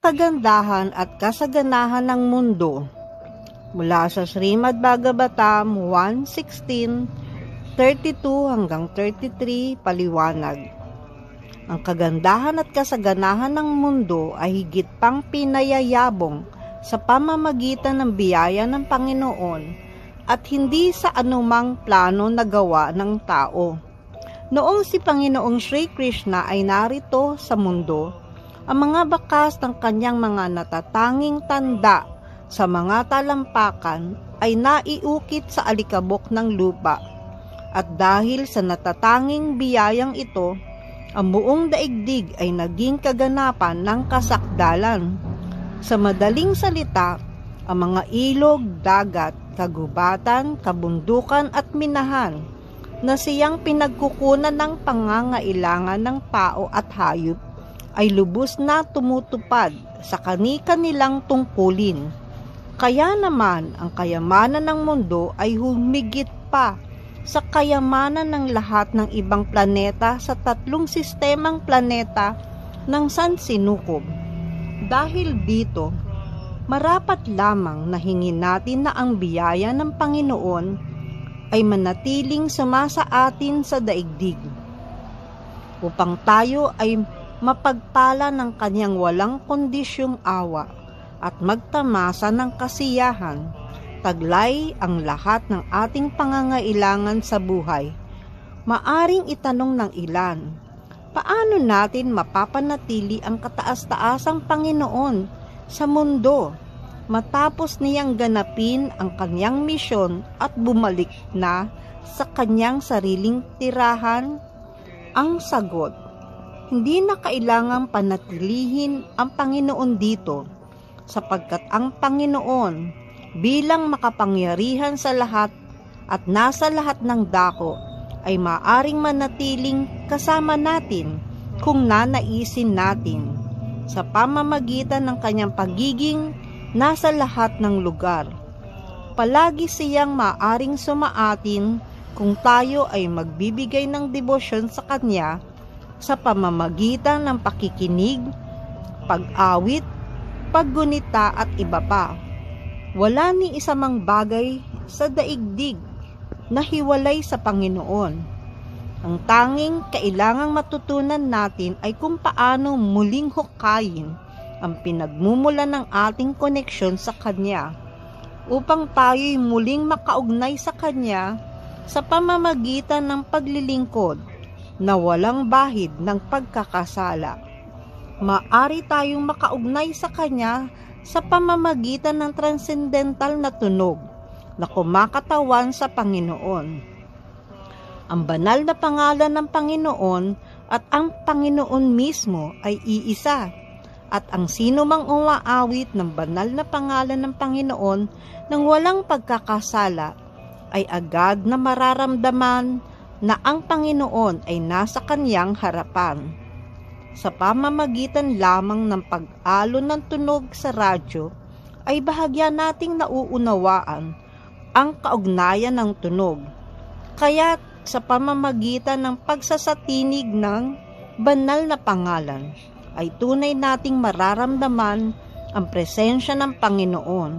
kagandahan at kasaganahan ng mundo. Mula sa Srimad Bhagavatam 1.16:32 hanggang 33, paliwanag. Ang kagandahan at kasaganahan ng mundo ay higit pang pinayayabong sa pamamagitan ng biyaya ng Panginoon at hindi sa anumang plano na gawa ng tao. Noong si Panginoong Sri Krishna ay narito sa mundo, ang mga bakas ng kanyang mga natatanging tanda sa mga talampakan ay naiukit sa alikabok ng lupa. At dahil sa natatanging biyayang ito, ang buong daigdig ay naging kaganapan ng kasakdalan. Sa madaling salita, ang mga ilog, dagat, kagubatan, kabundukan at minahan na siyang pinagkukunan ng pangangailangan ng tao at hayop ay lubos na tumutupad sa kani-kanilang tungkulin. Kaya naman ang kayamanan ng mundo ay humigit pa sa kayamanan ng lahat ng ibang planeta sa 3 sistemang planeta ng sansinukob. Dahil dito, marapat lamang na hingin natin na ang biyaya ng Panginoon ay manatiling sumasa atin sa daigdig, upang tayo ay mapagpala ng kanyang walang kondisyong awa at magtamasa ng kasiyahan, taglay ang lahat ng ating pangangailangan sa buhay. Maaring itanong ng ilan, paano natin mapapanatili ang kataas-taasang Panginoon sa mundo matapos niyang ganapin ang kanyang misyon at bumalik na sa kanyang sariling tirahan? Ang sagot, hindi na kailangang panatilihin ang Panginoon dito, sapagkat ang Panginoon bilang makapangyarihan sa lahat at nasa lahat ng dako ay maaring manatiling kasama natin kung nanaisin natin sa pamamagitan ng kanyang pagiging nasa lahat ng lugar. Palagi siyang maaring sumaatin kung tayo ay magbibigay ng debosyon sa kanya sa pamamagitan ng pakikinig, pag-awit, paggunita at iba pa. Wala ni isa mang bagay sa daigdig na hiwalay sa Panginoon. Ang tanging kailangang matutunan natin ay kung paano muling hukayin ang pinagmumulan ng ating koneksyon sa Kanya, upang tayo'y muling makaugnay sa Kanya sa pamamagitan ng paglilingkod na walang bahid ng pagkakasala. Maari tayong makaugnay sa Kanya sa pamamagitan ng transcendental na tunog na kumakatawan sa Panginoon. Ang banal na pangalan ng Panginoon at ang Panginoon mismo ay iisa, at ang sino mang umaawit ng banal na pangalan ng Panginoon nang walang pagkakasala ay agad na mararamdaman na ang Panginoon ay nasa kanyang harapan. Sa pamamagitan lamang ng pag-alon ng tunog sa radyo ay bahagya nating nauunawaan ang kaugnayan ng tunog. Kaya sa pamamagitan ng pagsasatinig ng banal na pangalan ay tunay nating mararamdaman ang presensya ng Panginoon.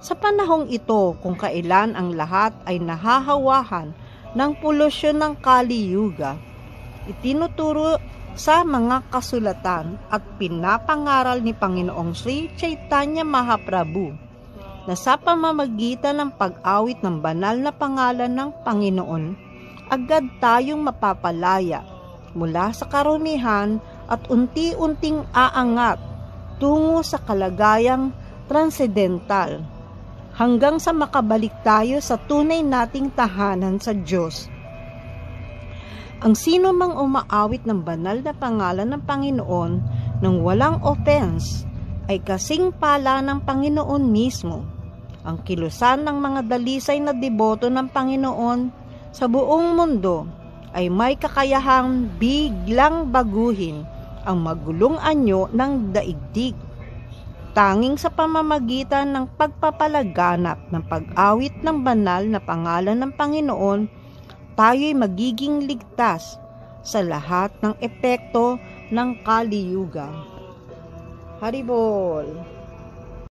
Sa panahong ito, kung kailan ang lahat ay nahahawahan ng polusyon ng Kali Yuga, itinuturo sa mga kasulatan at pinapangaral ni Panginoong Sri Chaitanya Mahaprabhu na sa pamamagitan ng pag-awit ng banal na pangalan ng Panginoon, agad tayong mapapalaya mula sa karumihan at unti-unting aangat tungo sa kalagayang transcendental hanggang sa makabalik tayo sa tunay nating tahanan sa Diyos. Ang sino mang umaawit ng banal na pangalan ng Panginoon nang walang offense ay kasing pala ng Panginoon mismo. Ang kilusan ng mga dalisay na deboto ng Panginoon sa buong mundo ay may kakayahang biglang baguhin ang magulong anyo ng daigdig. Tanging sa pamamagitan ng pagpapalaganap ng pag-awit ng banal na pangalan ng Panginoon, tayo'y magiging ligtas sa lahat ng epekto ng Kali Yuga. Haribol!